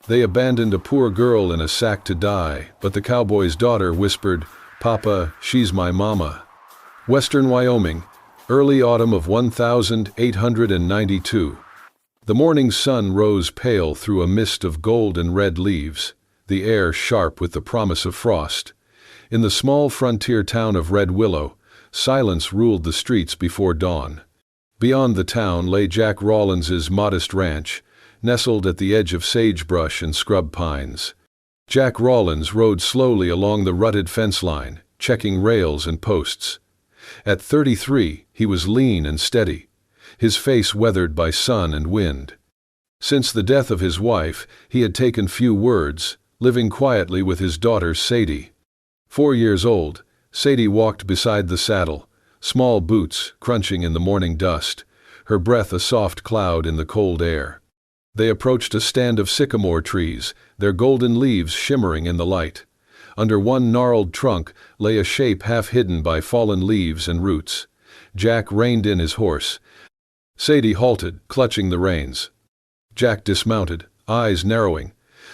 They abandoned a poor girl in a sack to die, but the cowboy's daughter whispered, "Papa, she's my mama." Western Wyoming, early autumn of 1892. The morning sun rose pale through a mist of gold and red leaves, the air sharp with the promise of frost. In the small frontier town of Red Willow, silence ruled the streets before dawn. Beyond the town lay Jack Rawlins's modest ranch, nestled at the edge of sagebrush and scrub pines. Jack Rawlins rode slowly along the rutted fence line, checking rails and posts. At 33, he was lean and steady, his face weathered by sun and wind. Since the death of his wife, he had taken few words, living quietly with his daughter Sadie. 4 years old, Sadie walked beside the saddle, small boots crunching in the morning dust, her breath a soft cloud in the cold air. They approached a stand of sycamore trees, their golden leaves shimmering in the light. Under one gnarled trunk lay a shape half hidden by fallen leaves and roots. Jack reined in his horse. Sadie halted, clutching the reins. Jack dismounted, eyes narrowing.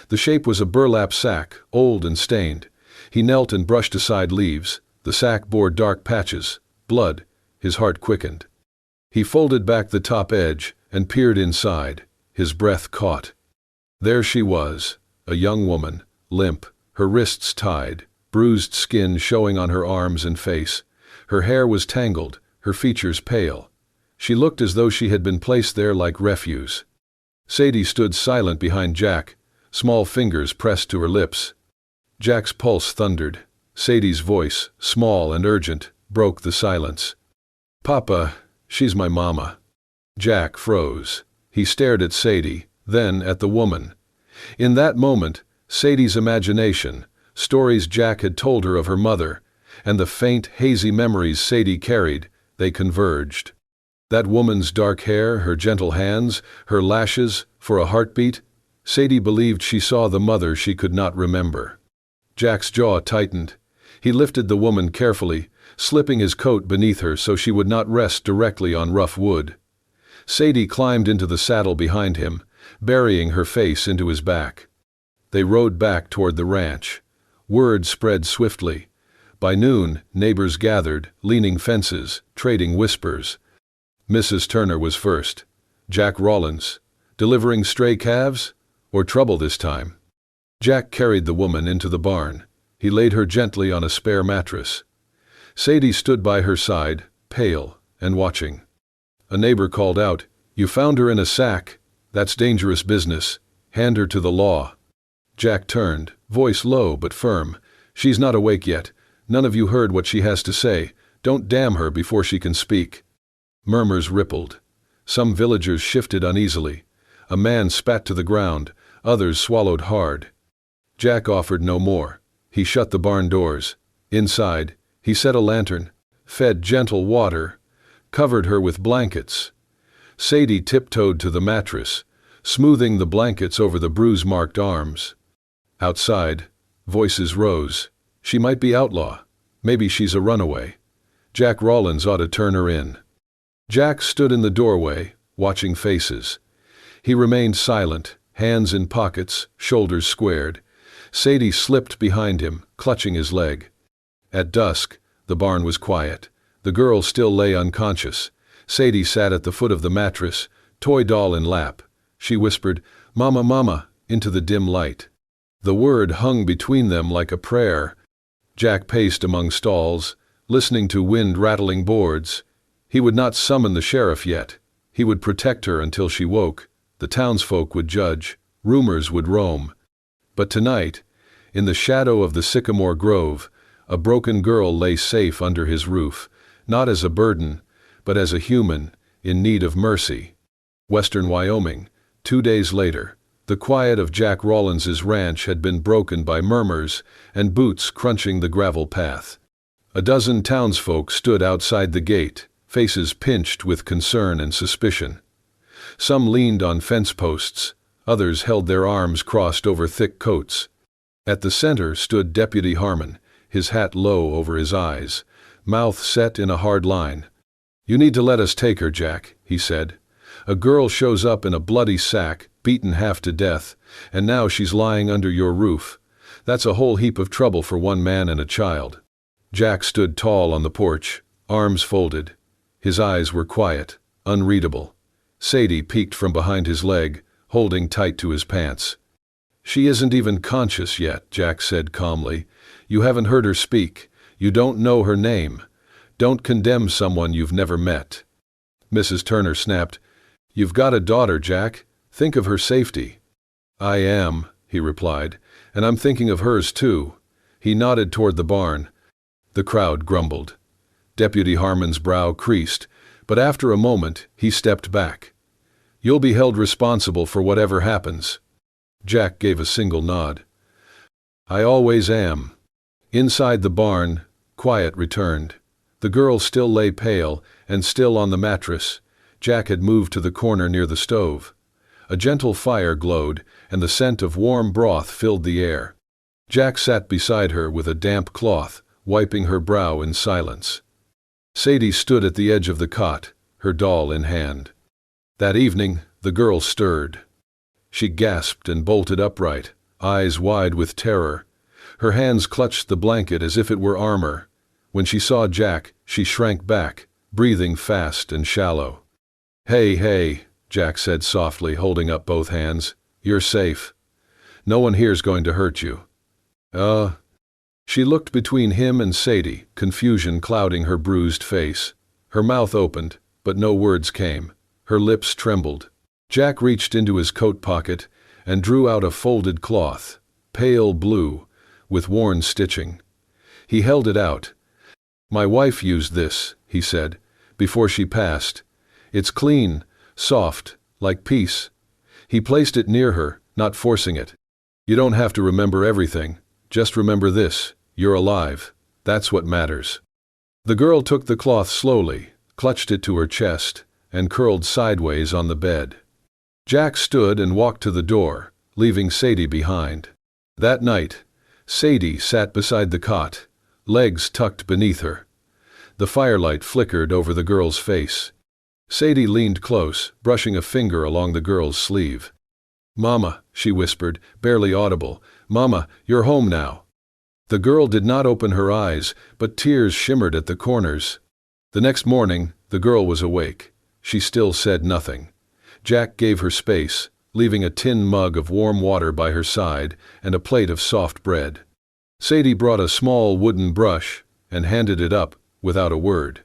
The shape was a burlap sack, old and stained. He knelt and brushed aside leaves. The sack bore dark patches, blood. His heart quickened. He folded back the top edge and peered inside, his breath caught. There she was, a young woman, limp, her wrists tied, bruised skin showing on her arms and face. Her hair was tangled, her features pale. She looked as though she had been placed there like refuse. Sadie stood silent behind Jack, small fingers pressed to her lips. Jack's pulse thundered. Sadie's voice, small and urgent, broke the silence. "Papa, she's my mama." Jack froze. He stared at Sadie, then at the woman. In that moment, Sadie's imagination, stories Jack had told her of her mother, and the faint, hazy memories Sadie carried, they converged. That woman's dark hair, her gentle hands, her lashes, for a heartbeat, Sadie believed she saw the mother she could not remember. Jack's jaw tightened. He lifted the woman carefully, slipping his coat beneath her so she would not rest directly on rough wood. Sadie climbed into the saddle behind him, burying her face into his back. They rode back toward the ranch. Word spread swiftly. By noon, neighbors gathered, leaning fences, trading whispers. Mrs. Turner was first. Jack Rawlins, delivering stray calves? Or trouble this time? Jack carried the woman into the barn. He laid her gently on a spare mattress. Sadie stood by her side, pale and watching. A neighbor called out, "You found her in a sack. That's dangerous business. Hand her to the law." Jack turned, voice low but firm. "She's not awake yet. None of you heard what she has to say. Don't damn her before she can speak." Murmurs rippled. Some villagers shifted uneasily. A man spat to the ground. Others swallowed hard. Jack offered no more. He shut the barn doors. Inside, he set a lantern, fed gentle water, covered her with blankets. Sadie tiptoed to the mattress, smoothing the blankets over the bruise-marked arms. Outside, voices rose. She might be outlaw. Maybe she's a runaway. Jack Rawlins ought to turn her in. Jack stood in the doorway, watching faces. He remained silent, hands in pockets, shoulders squared. Sadie slipped behind him, clutching his leg. At dusk, the barn was quiet. The girl still lay unconscious. Sadie sat at the foot of the mattress, toy doll in lap. She whispered, "Mama, Mama," into the dim light. The word hung between them like a prayer. Jack paced among stalls, listening to wind-rattling boards. He would not summon the sheriff yet. He would protect her until she woke. The townsfolk would judge. Rumors would roam. But tonight, in the shadow of the sycamore grove, a broken girl lay safe under his roof, not as a burden, but as a human, in need of mercy. Western Wyoming, 2 days later. The quiet of Jack Rawlins's ranch had been broken by murmurs and boots crunching the gravel path. A dozen townsfolk stood outside the gate, faces pinched with concern and suspicion. Some leaned on fence posts, others held their arms crossed over thick coats. At the center stood Deputy Harmon, his hat low over his eyes, mouth set in a hard line. "You need to let us take her, Jack," he said. "A girl shows up in a bloody sack, beaten half to death, and now she's lying under your roof. That's a whole heap of trouble for one man and a child." Jack stood tall on the porch, arms folded. His eyes were quiet, unreadable. Sadie peeked from behind his leg, holding tight to his pants. "She isn't even conscious yet," Jack said calmly. "You haven't heard her speak. You don't know her name. Don't condemn someone you've never met." Mrs. Turner snapped, "You've got a daughter, Jack. Think of her safety." "I am," he replied, "and I'm thinking of hers too." He nodded toward the barn. The crowd grumbled. Deputy Harmon's brow creased, but after a moment he stepped back. "You'll be held responsible for whatever happens." Jack gave a single nod. "I always am." Inside the barn, quiet returned. The girl still lay pale and still on the mattress. Jack had moved to the corner near the stove. A gentle fire glowed, and the scent of warm broth filled the air. Jack sat beside her with a damp cloth, wiping her brow in silence. Sadie stood at the edge of the cot, her doll in hand. That evening, the girl stirred. She gasped and bolted upright, eyes wide with terror. Her hands clutched the blanket as if it were armor. When she saw Jack, she shrank back, breathing fast and shallow. "Hey, hey," Jack said softly, holding up both hands. "You're safe. No one here's going to hurt you." She looked between him and Sadie, confusion clouding her bruised face. Her mouth opened, but no words came. Her lips trembled. Jack reached into his coat pocket and drew out a folded cloth, pale blue, with worn stitching. He held it out. "My wife used this," he said, "before she passed. It's clean, soft, like peace." He placed it near her, not forcing it. "You don't have to remember everything. Just remember this: you're alive. That's what matters." The girl took the cloth slowly, clutched it to her chest, and curled sideways on the bed. Jack stood and walked to the door, leaving Sadie behind. That night, Sadie sat beside the cot, legs tucked beneath her. The firelight flickered over the girl's face. Sadie leaned close, brushing a finger along the girl's sleeve. "Mama," she whispered, barely audible. "Mama, you're home now." The girl did not open her eyes, but tears shimmered at the corners. The next morning, the girl was awake. She still said nothing. Jack gave her space, leaving a tin mug of warm water by her side and a plate of soft bread. Sadie brought a small wooden brush and handed it up without a word.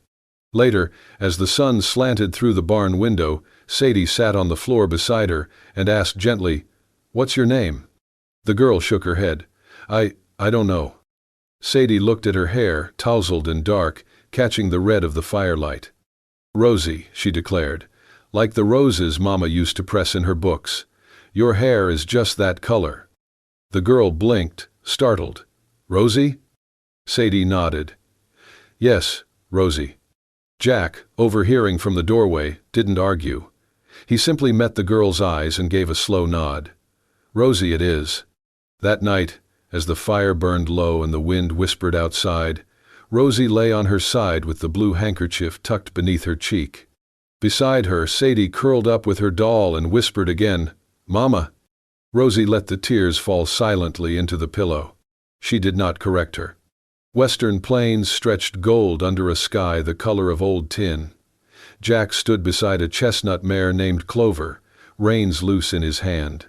Later, as the sun slanted through the barn window, Sadie sat on the floor beside her and asked gently, "What's your name?" The girl shook her head. I don't know." Sadie looked at her hair, tousled and dark, catching the red of the firelight. "Rosie," she declared, "like the roses Mama used to press in her books. Your hair is just that color." The girl blinked, startled. "Rosie?" Sadie nodded. "Yes, Rosie." Jack, overhearing from the doorway, didn't argue. He simply met the girl's eyes and gave a slow nod. "Rosie it is." That night, as the fire burned low and the wind whispered outside, Rosie lay on her side with the blue handkerchief tucked beneath her cheek. Beside her, Sadie curled up with her doll and whispered again, "Mama." Rosie let the tears fall silently into the pillow. She did not correct her. Western plains stretched gold under a sky the color of old tin. Jack stood beside a chestnut mare named Clover, reins loose in his hand.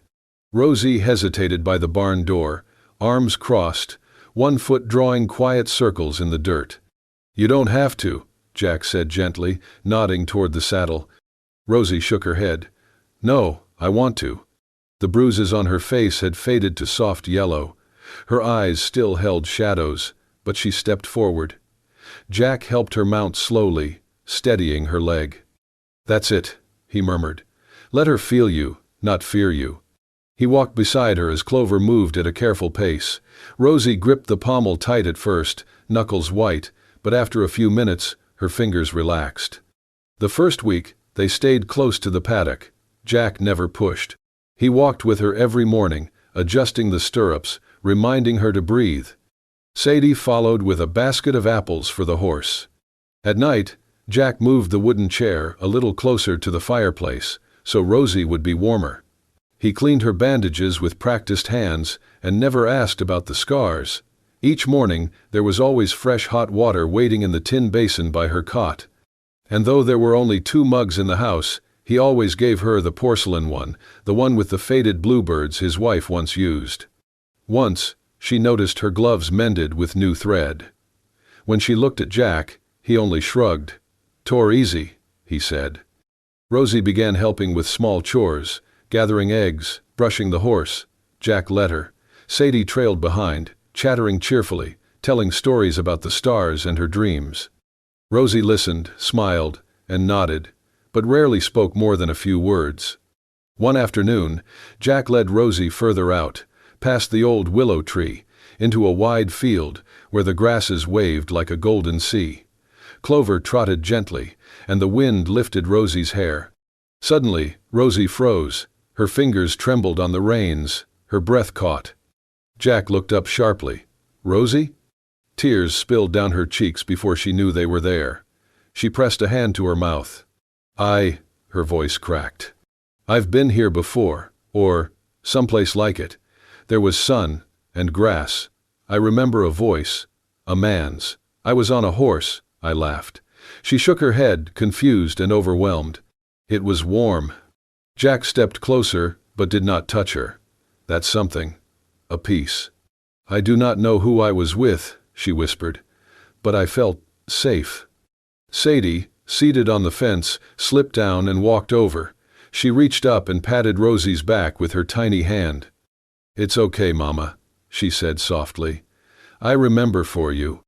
Rosie hesitated by the barn door, arms crossed, one foot drawing quiet circles in the dirt. "You don't have to," Jack said gently, nodding toward the saddle. Rosie shook her head. "No, I want to." The bruises on her face had faded to soft yellow. Her eyes still held shadows, but she stepped forward. Jack helped her mount slowly, steadying her leg. "That's it," he murmured. "Let her feel you, not fear you." He walked beside her as Clover moved at a careful pace. Rosie gripped the pommel tight at first, knuckles white, but after a few minutes, her fingers relaxed. The first week, they stayed close to the paddock. Jack never pushed. He walked with her every morning, adjusting the stirrups, reminding her to breathe. Sadie followed with a basket of apples for the horse. At night, Jack moved the wooden chair a little closer to the fireplace, so Rosie would be warmer. He cleaned her bandages with practiced hands and never asked about the scars. Each morning, there was always fresh hot water waiting in the tin basin by her cot. And though there were only 2 mugs in the house, he always gave her the porcelain one, the one with the faded bluebirds his wife once used. Once, she noticed her gloves mended with new thread. When she looked at Jack, he only shrugged. "Tore easy," he said. Rosie began helping with small chores, gathering eggs, brushing the horse. Jack led her. Sadie trailed behind, chattering cheerfully, telling stories about the stars and her dreams. Rosie listened, smiled, and nodded, but rarely spoke more than a few words. One afternoon, Jack led Rosie further out, past the old willow tree, into a wide field where the grasses waved like a golden sea. Clover trotted gently, and the wind lifted Rosie's hair. Suddenly, Rosie froze. Her fingers trembled on the reins, her breath caught. Jack looked up sharply. "Rosie?" Tears spilled down her cheeks before she knew they were there. She pressed a hand to her mouth. Her voice cracked. "I've been here before, or someplace like it. There was sun and grass. I remember a voice, a man's. I was on a horse," I laughed. She shook her head, confused and overwhelmed. "It was warm." Jack stepped closer, but did not touch her. "That's something. A peace." "I do not know who I was with," she whispered, "but I felt safe." Sadie, seated on the fence, slipped down and walked over. She reached up and patted Rosie's back with her tiny hand. "It's okay, Mama," she said softly. "I remember for you."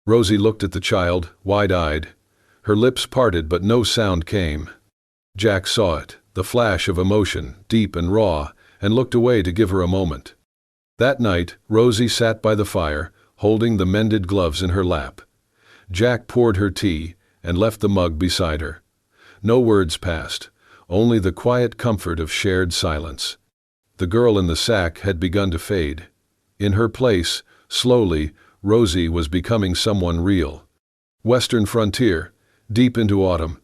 Rosie looked at the child, wide-eyed. Her lips parted, but no sound came. Jack saw it, the flash of emotion, deep and raw, and looked away to give her a moment. That night, Rosie sat by the fire, holding the mended gloves in her lap. Jack poured her tea and left the mug beside her. No words passed, only the quiet comfort of shared silence. The girl in the sack had begun to fade. In her place, slowly, Rosie was becoming someone real. Western frontier, deep into autumn.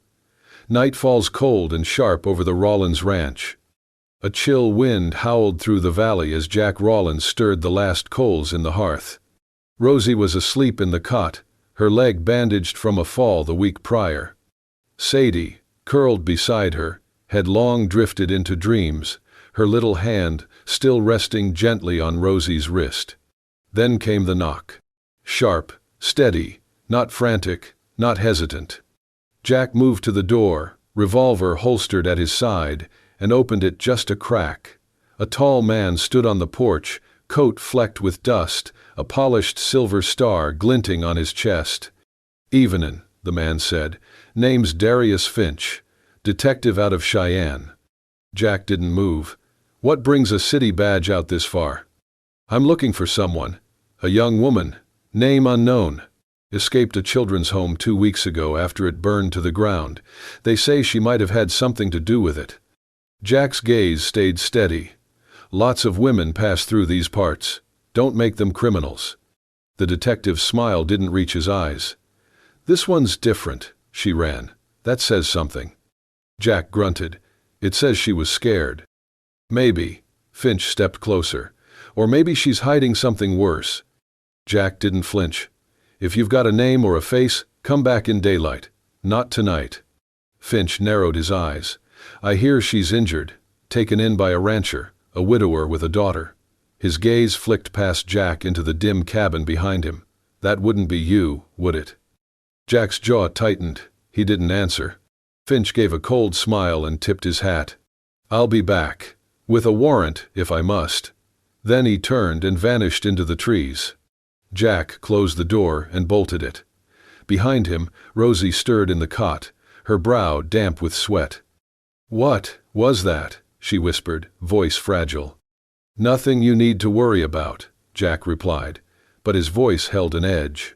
Night falls cold and sharp over the Rollins ranch. A chill wind howled through the valley as Jack Rollins stirred the last coals in the hearth. Rosie was asleep in the cot, her leg bandaged from a fall the week prior. Sadie, curled beside her, had long drifted into dreams, her little hand still resting gently on Rosie's wrist. Then came the knock. Sharp, steady, not frantic, not hesitant. Jack moved to the door, revolver holstered at his side, and opened it just a crack. A tall man stood on the porch, coat flecked with dust, a polished silver star glinting on his chest. "Evenin'," the man said. "Name's Darius Finch, detective out of Cheyenne." Jack didn't move. "What brings a city badge out this far?" "I'm looking for someone. A young woman, name unknown. Escaped a children's home 2 weeks ago after it burned to the ground. They say she might have had something to do with it." Jack's gaze stayed steady. "Lots of women pass through these parts. Don't make them criminals." The detective's smile didn't reach his eyes. "This one's different," she ran. "That says something." Jack grunted. "It says she was scared." "Maybe." Finch stepped closer. "Or maybe she's hiding something worse." Jack didn't flinch. "If you've got a name or a face, come back in daylight. Not tonight." Finch narrowed his eyes. "I hear she's injured, taken in by a rancher, a widower with a daughter." His gaze flicked past Jack into the dim cabin behind him. "That wouldn't be you, would it?" Jack's jaw tightened. He didn't answer. Finch gave a cold smile and tipped his hat. "I'll be back. With a warrant, if I must." Then he turned and vanished into the trees. Jack closed the door and bolted it. Behind him, Rosie stirred in the cot, her brow damp with sweat. "What was that?" she whispered, voice fragile. "Nothing you need to worry about," Jack replied, but his voice held an edge.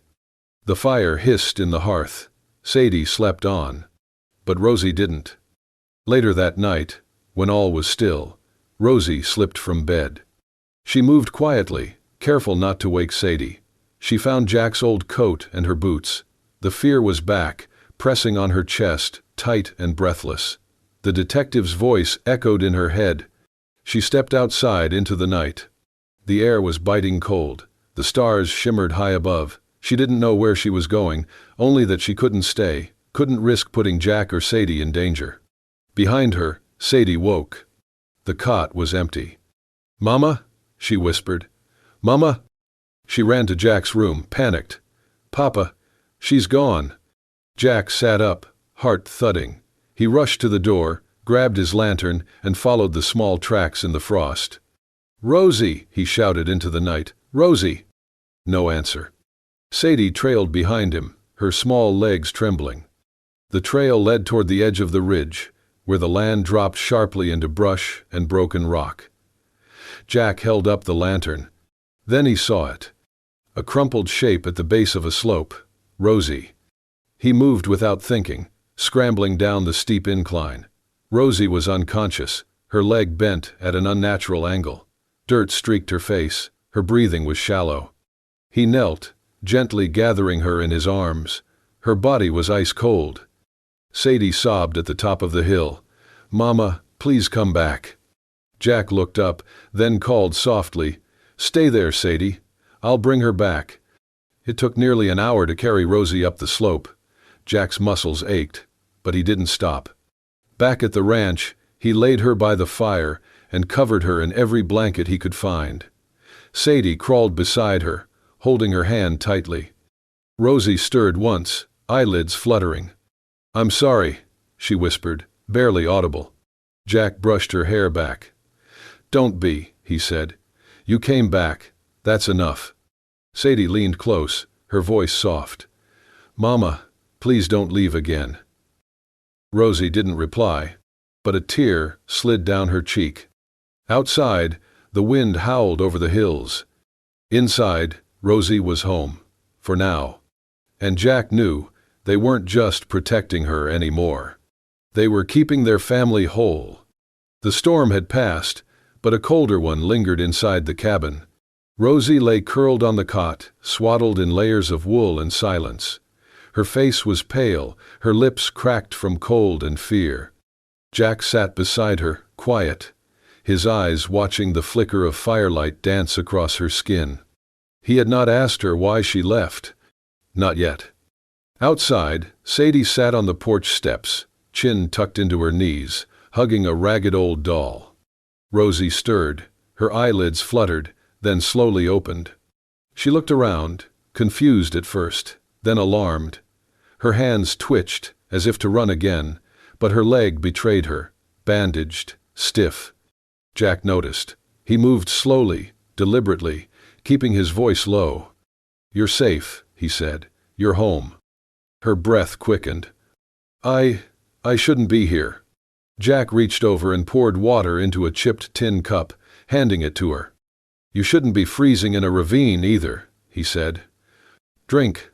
The fire hissed in the hearth. Sadie slept on. But Rosie didn't. Later that night, when all was still, Rosie slipped from bed. She moved quietly, careful not to wake Sadie. She found Jack's old coat and her boots. The fear was back, pressing on her chest, tight and breathless. The detective's voice echoed in her head. She stepped outside into the night. The air was biting cold. The stars shimmered high above. She didn't know where she was going, only that she couldn't stay, couldn't risk putting Jack or Sadie in danger. Behind her, Sadie woke. The cot was empty. "Mama?" she whispered. "Mama?" She ran to Jack's room, panicked. "Papa, she's gone." Jack sat up, heart thudding. He rushed to the door, grabbed his lantern, and followed the small tracks in the frost. "Rosie!" he shouted into the night. "Rosie!" No answer. Sadie trailed behind him, her small legs trembling. The trail led toward the edge of the ridge, where the land dropped sharply into brush and broken rock. Jack held up the lantern. Then he saw it. A crumpled shape at the base of a slope. Rosie. He moved without thinking, scrambling down the steep incline. Rosie was unconscious, her leg bent at an unnatural angle. Dirt streaked her face, her breathing was shallow. He knelt, gently gathering her in his arms. Her body was ice cold. Sadie sobbed at the top of the hill. "Mama, please come back." Jack looked up, then called softly, "Stay there, Sadie. I'll bring her back." It took nearly an hour to carry Rosie up the slope. Jack's muscles ached, but he didn't stop. Back at the ranch, he laid her by the fire and covered her in every blanket he could find. Sadie crawled beside her, holding her hand tightly. Rosie stirred once, eyelids fluttering. "I'm sorry," she whispered, barely audible. Jack brushed her hair back. "Don't be," he said. "You came back. That's enough." Sadie leaned close, her voice soft. "Mama, please don't leave again." Rosie didn't reply, but a tear slid down her cheek. Outside, the wind howled over the hills. Inside, Rosie was home, for now. And Jack knew they weren't just protecting her anymore. They were keeping their family whole. The storm had passed, but a colder one lingered inside the cabin. Rosie lay curled on the cot, swaddled in layers of wool and silence. Her face was pale, her lips cracked from cold and fear. Jack sat beside her, quiet, his eyes watching the flicker of firelight dance across her skin. He had not asked her why she left. Not yet. Outside, Sadie sat on the porch steps, chin tucked into her knees, hugging a ragged old doll. Rosie stirred, her eyelids fluttered, then slowly opened. She looked around, confused at first, then alarmed. Her hands twitched, as if to run again, but her leg betrayed her, bandaged, stiff. Jack noticed. He moved slowly, deliberately, keeping his voice low. "You're safe," he said. "You're home." Her breath quickened. I shouldn't be here." Jack reached over and poured water into a chipped tin cup, handing it to her. "You shouldn't be freezing in a ravine either," he said. "Drink."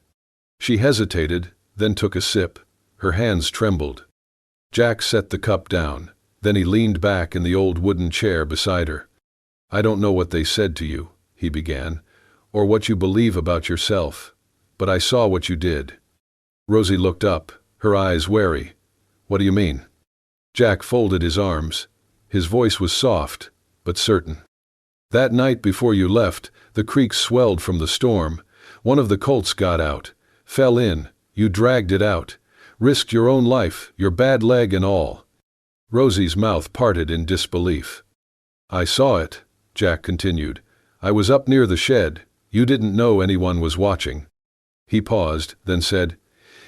She hesitated, then took a sip. Her hands trembled. Jack set the cup down. Then he leaned back in the old wooden chair beside her. "I don't know what they said to you," he began, "or what you believe about yourself, but I saw what you did." Rosie looked up, her eyes wary. "What do you mean?" Jack folded his arms. His voice was soft, but certain. "That night before you left, the creek swelled from the storm. One of the colts got out, fell in, you dragged it out, risked your own life, your bad leg and all." Rosie's mouth parted in disbelief. "I saw it," Jack continued. "I was up near the shed. You didn't know anyone was watching." He paused, then said,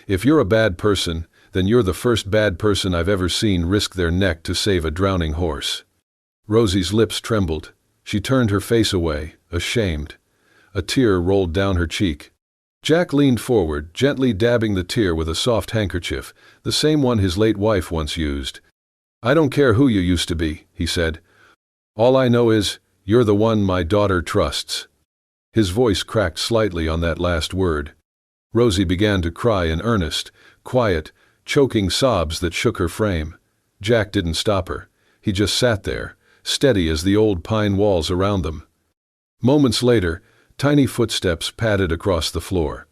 "If you're a bad person, then you're the first bad person I've ever seen risk their neck to save a drowning horse." Rosie's lips trembled. She turned her face away, ashamed. A tear rolled down her cheek. Jack leaned forward, gently dabbing the tear with a soft handkerchief, the same one his late wife once used. "I don't care who you used to be," he said. "All I know is, you're the one my daughter trusts." His voice cracked slightly on that last word. Rosie began to cry in earnest, quiet, choking sobs that shook her frame. Jack didn't stop her. He just sat there, steady as the old pine walls around them. Moments later, tiny footsteps padded across the floor.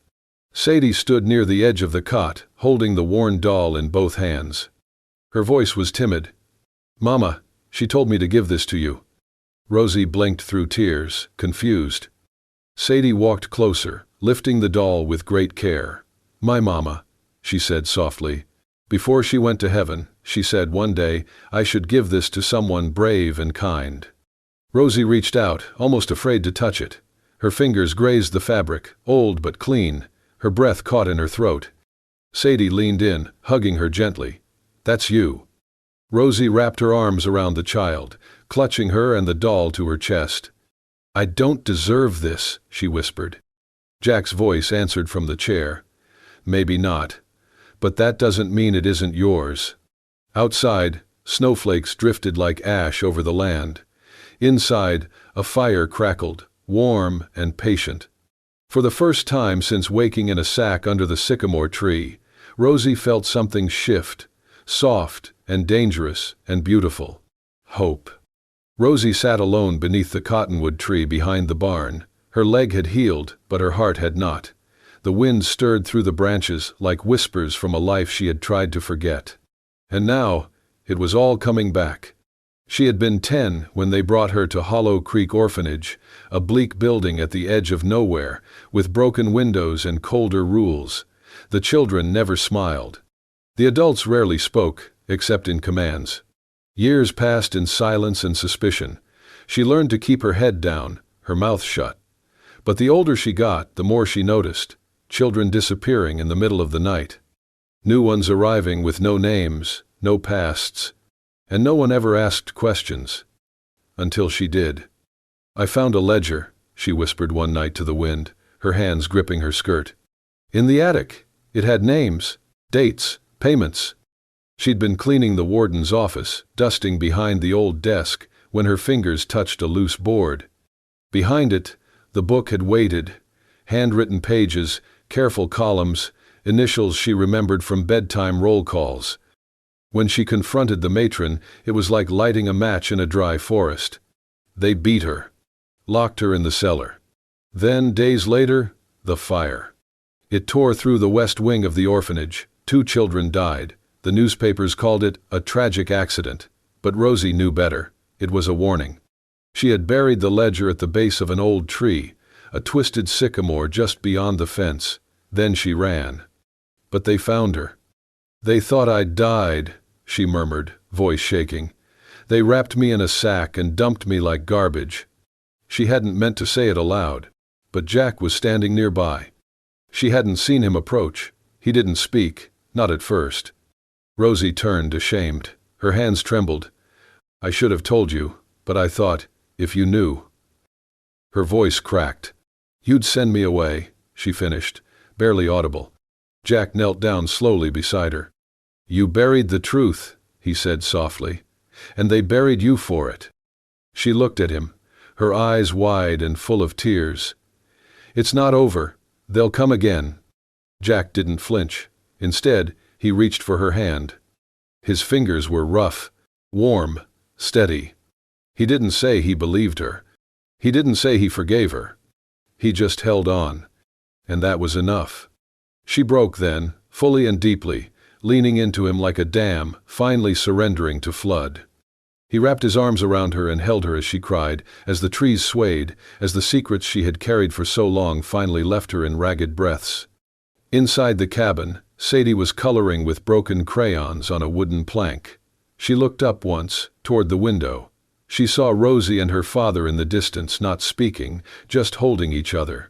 Sadie stood near the edge of the cot, holding the worn doll in both hands. Her voice was timid. "Mama," She told me to give this to you." Rosie blinked through tears, confused. Sadie walked closer, lifting the doll with great care. "My mama," she said softly. "Before she went to heaven, she said one day I should give this to someone brave and kind." Rosie reached out, almost afraid to touch it. Her fingers grazed the fabric, old but clean. Her breath caught in her throat. Sadie leaned in, hugging her gently. "That's you." Rosie wrapped her arms around the child, clutching her and the doll to her chest. "I don't deserve this," she whispered. Jack's voice answered from the chair. "Maybe not. But that doesn't mean it isn't yours." Outside, snowflakes drifted like ash over the land. Inside, a fire crackled, warm and patient. For the first time since waking in a sack under the sycamore tree, Rosie felt something shift, soft and dangerous and beautiful. Hope. Rosie sat alone beneath the cottonwood tree behind the barn. Her leg had healed, but her heart had not. The wind stirred through the branches like whispers from a life she had tried to forget. And now, it was all coming back. She had been 10 when they brought her to Hollow Creek Orphanage, a bleak building at the edge of nowhere, with broken windows and colder rules. The children never smiled. The adults rarely spoke, except in commands. Years passed in silence and suspicion. She learned to keep her head down, her mouth shut. But the older she got, the more she noticed. Children disappearing in the middle of the night. New ones arriving with no names, no pasts. And no one ever asked questions. Until she did. "I found a ledger," she whispered one night to the wind, her hands gripping her skirt. "In the attic. It had names, dates, payments." She'd been cleaning the warden's office, dusting behind the old desk, when her fingers touched a loose board. Behind it, the book had waited. Handwritten pages, careful columns, initials she remembered from bedtime roll calls. When she confronted the matron, it was like lighting a match in a dry forest. They beat her. Locked her in the cellar. Then, days later, the fire. It tore through the west wing of the orphanage. 2 children died. The newspapers called it a tragic accident. But Rosie knew better. It was a warning. She had buried the ledger at the base of an old tree, a twisted sycamore just beyond the fence. Then she ran. But they found her. "They thought I'd died," she murmured, voice shaking. "They wrapped me in a sack and dumped me like garbage." She hadn't meant to say it aloud, but Jack was standing nearby. She hadn't seen him approach. He didn't speak, not at first. Rosie turned, ashamed. Her hands trembled. "I should have told you, but I thought, if you knew." Her voice cracked. "You'd send me away," she finished, barely audible. Jack knelt down slowly beside her. "You buried the truth," he said softly, "and they buried you for it." She looked at him, her eyes wide and full of tears. "It's not over. They'll come again." Jack didn't flinch. Instead, he reached for her hand. His fingers were rough, warm, steady. He didn't say he believed her. He didn't say he forgave her. He just held on. And that was enough. She broke then, fully and deeply, leaning into him like a dam, finally surrendering to flood. He wrapped his arms around her and held her as she cried, as the trees swayed, as the secrets she had carried for so long finally left her in ragged breaths. Inside the cabin, Sadie was coloring with broken crayons on a wooden plank. She looked up once, toward the window. She saw Rosie and her father in the distance, not speaking, just holding each other.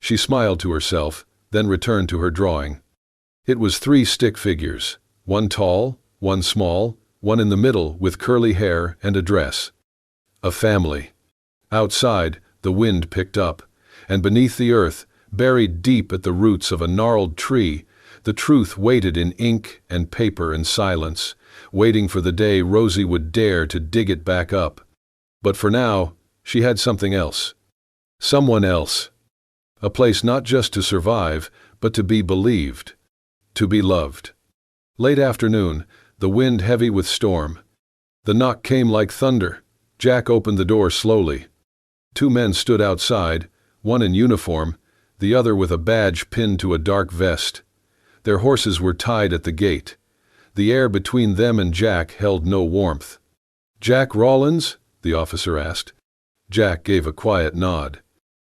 She smiled to herself, then returned to her drawing. It was 3 stick figures, one tall, one small, one in the middle with curly hair and a dress. A family. Outside, the wind picked up, and beneath the earth, buried deep at the roots of a gnarled tree, the truth waited in ink and paper and silence, waiting for the day Rosie would dare to dig it back up. But for now, she had something else. Someone else. A place not just to survive, but to be believed. To be loved. Late afternoon, the wind heavy with storm. The knock came like thunder. Jack opened the door slowly. 2 men stood outside, one in uniform, the other with a badge pinned to a dark vest. Their horses were tied at the gate. The air between them and Jack held no warmth. "Jack Rawlins?" the officer asked. Jack gave a quiet nod.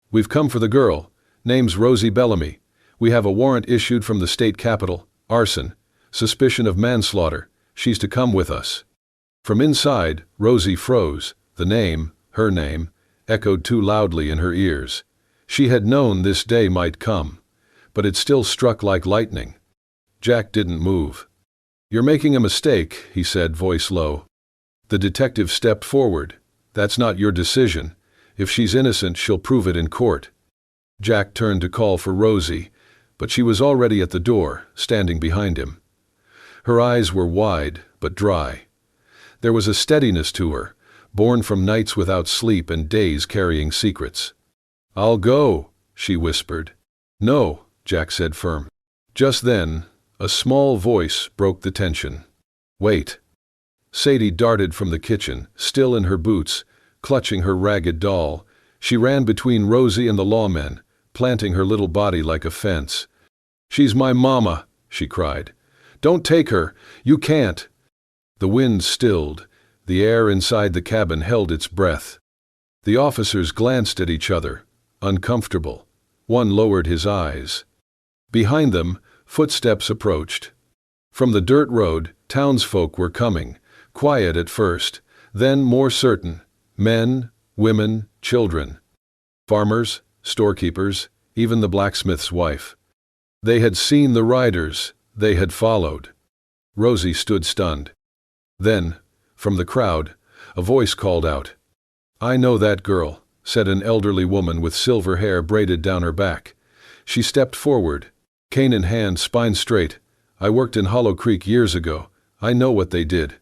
"We've come for the girl. Name's Rosie Bellamy. We have a warrant issued from the state capitol. Arson. Suspicion of manslaughter. She's to come with us." From inside, Rosie froze. The name, her name, echoed too loudly in her ears. She had known this day might come, but it still struck like lightning. Jack didn't move. "You're making a mistake," he said, voice low. The detective stepped forward. "That's not your decision. If she's innocent, she'll prove it in court." Jack turned to call for Rosie, but she was already at the door, standing behind him. Her eyes were wide, but dry. There was a steadiness to her, born from nights without sleep and days carrying secrets. "I'll go," she whispered. "No," Jack said firm. Just then, a small voice broke the tension. "Wait." Sadie darted from the kitchen, still in her boots, clutching her ragged doll. She ran between Rosie and the lawmen, planting her little body like a fence. "She's my mama," she cried. "Don't take her. You can't." The wind stilled. The air inside the cabin held its breath. The officers glanced at each other, uncomfortable. One lowered his eyes. Behind them, footsteps approached. From the dirt road, townsfolk were coming, quiet at first, then more certain. Men, women, children. Farmers, storekeepers, even the blacksmith's wife. They had seen the riders. They had followed. Rosie stood stunned. Then, from the crowd, a voice called out. "I know that girl," said an elderly woman with silver hair braided down her back. She stepped forward, cane in hand, spine straight. "I worked in Hollow Creek years ago. I know what they did."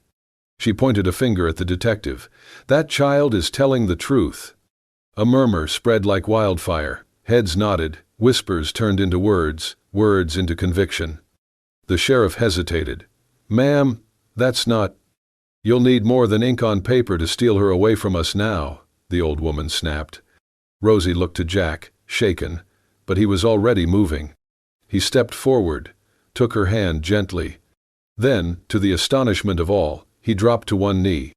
She pointed a finger at the detective. "That child is telling the truth." A murmur spread like wildfire. Heads nodded, whispers turned into words, words into conviction. The sheriff hesitated. "Ma'am, that's not—" "You'll need more than ink on paper to steal her away from us now," the old woman snapped. Rosie looked to Jack, shaken, but he was already moving. He stepped forward, took her hand gently. Then, to the astonishment of all, he dropped to one knee.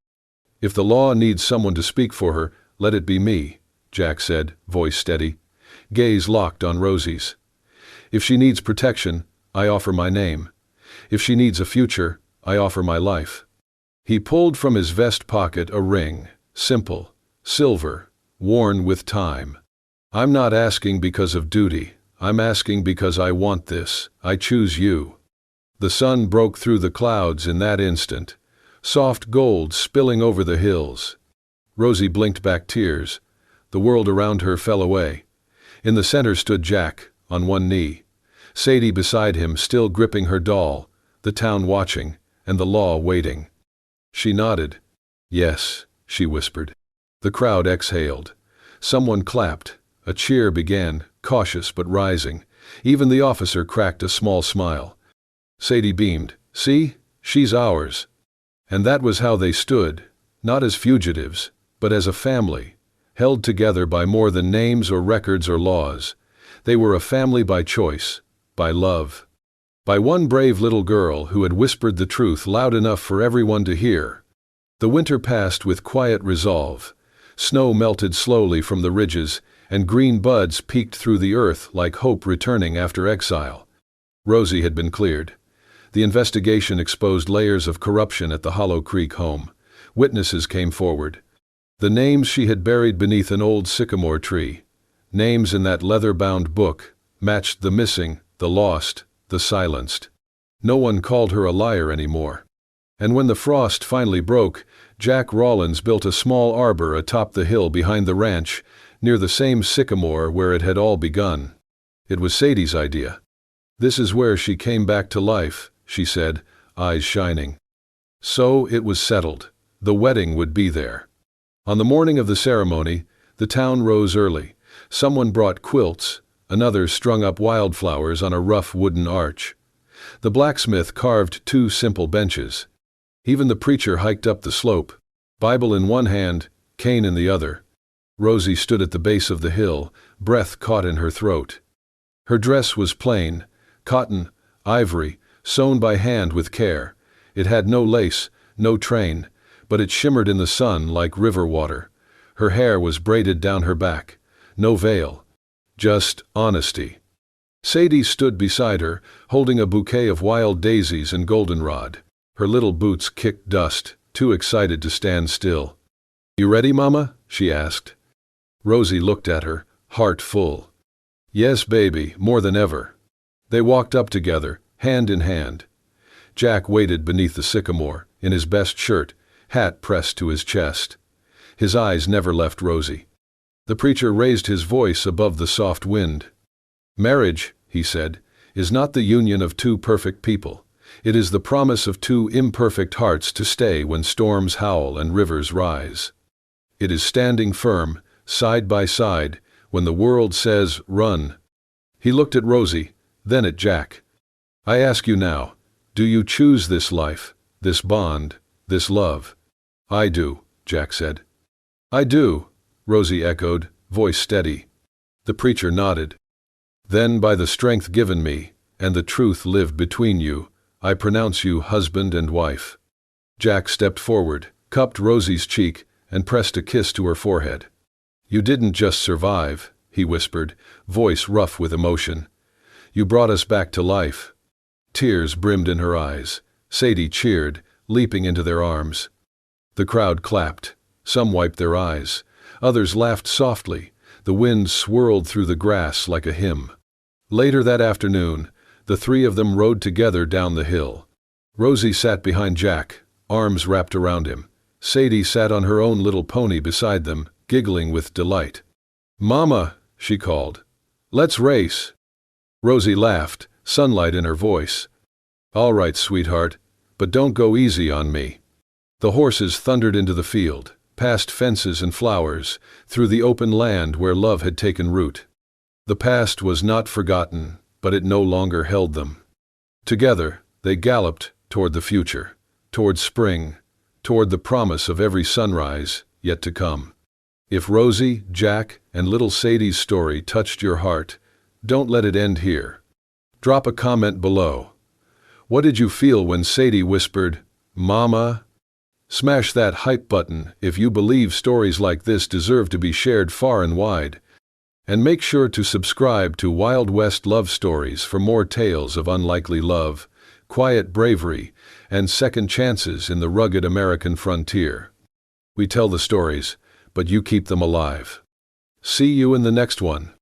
"If the law needs someone to speak for her, let it be me," Jack said, voice steady. Gaze locked on Rosie's. "If she needs protection, I offer my name. If she needs a future, I offer my life." He pulled from his vest pocket a ring, simple, silver, worn with time. "I'm not asking because of duty. I'm asking because I want this. I choose you." The sun broke through the clouds in that instant, soft gold spilling over the hills. Rosie blinked back tears. The world around her fell away. In the center stood Jack, on one knee. Sadie beside him, still gripping her doll, the town watching, and the law waiting. She nodded. "Yes," she whispered. The crowd exhaled. Someone clapped. A cheer began, cautious but rising. Even the officer cracked a small smile. Sadie beamed. "See? She's ours." And that was how they stood, not as fugitives, but as a family, held together by more than names or records or laws. They were a family by choice, by love. By one brave little girl who had whispered the truth loud enough for everyone to hear. The winter passed with quiet resolve. Snow melted slowly from the ridges, and green buds peeked through the earth like hope returning after exile. Rosie had been cleared. The investigation exposed layers of corruption at the Hollow Creek home. Witnesses came forward. The names she had buried beneath an old sycamore tree, names in that leather-bound book, matched the missing, the lost, the silenced. No one called her a liar anymore. And when the frost finally broke, Jack Rawlins built a small arbor atop the hill behind the ranch, near the same sycamore where it had all begun. It was Sadie's idea. "This is where she came back to life," she said, eyes shining. So it was settled. The wedding would be there. On the morning of the ceremony, the town rose early. Someone brought quilts, another strung up wildflowers on a rough wooden arch. The blacksmith carved 2 simple benches. Even the preacher hiked up the slope, Bible in one hand, cane in the other. Rosie stood at the base of the hill, breath caught in her throat. Her dress was plain, cotton, ivory, sewn by hand with care. It had no lace, no train, but it shimmered in the sun like river water. Her hair was braided down her back. No veil. Just honesty. Sadie stood beside her, holding a bouquet of wild daisies and goldenrod. Her little boots kicked dust, too excited to stand still. "You ready, Mama?" she asked. Rosie looked at her, heart full. "Yes, baby, more than ever." They walked up together, hand in hand. Jack waited beneath the sycamore, in his best shirt, hat pressed to his chest. His eyes never left Rosie. The preacher raised his voice above the soft wind. "Marriage," he said, "is not the union of two perfect people. It is the promise of two imperfect hearts to stay when storms howl and rivers rise. It is standing firm, side by side, when the world says, 'Run.'" He looked at Rosie, then at Jack. "I ask you now, do you choose this life, this bond, this love?" "I do," Jack said. "I do," Rosie echoed, voice steady. The preacher nodded. "Then by the strength given me, and the truth lived between you, I pronounce you husband and wife." Jack stepped forward, cupped Rosie's cheek, and pressed a kiss to her forehead. "You didn't just survive," he whispered, voice rough with emotion. "You brought us back to life." Tears brimmed in her eyes. Sadie cheered, leaping into their arms. The crowd clapped. Some wiped their eyes. Others laughed softly. The wind swirled through the grass like a hymn. Later that afternoon, the three of them rode together down the hill. Rosie sat behind Jack, arms wrapped around him. Sadie sat on her own little pony beside them, giggling with delight. "Mama," she called, "let's race." Rosie laughed, sunlight in her voice. "All right, sweetheart, but don't go easy on me." The horses thundered into the field, past fences and flowers, through the open land where love had taken root. The past was not forgotten, but it no longer held them. Together, they galloped toward the future, toward spring, toward the promise of every sunrise yet to come. If Rosie, Jack, and little Sadie's story touched your heart, don't let it end here. Drop a comment below. What did you feel when Sadie whispered, "Mama"? Smash that hype button if you believe stories like this deserve to be shared far and wide. And make sure to subscribe to Wild West Love Stories for more tales of unlikely love, quiet bravery, and second chances in the rugged American frontier. We tell the stories, but you keep them alive. See you in the next one.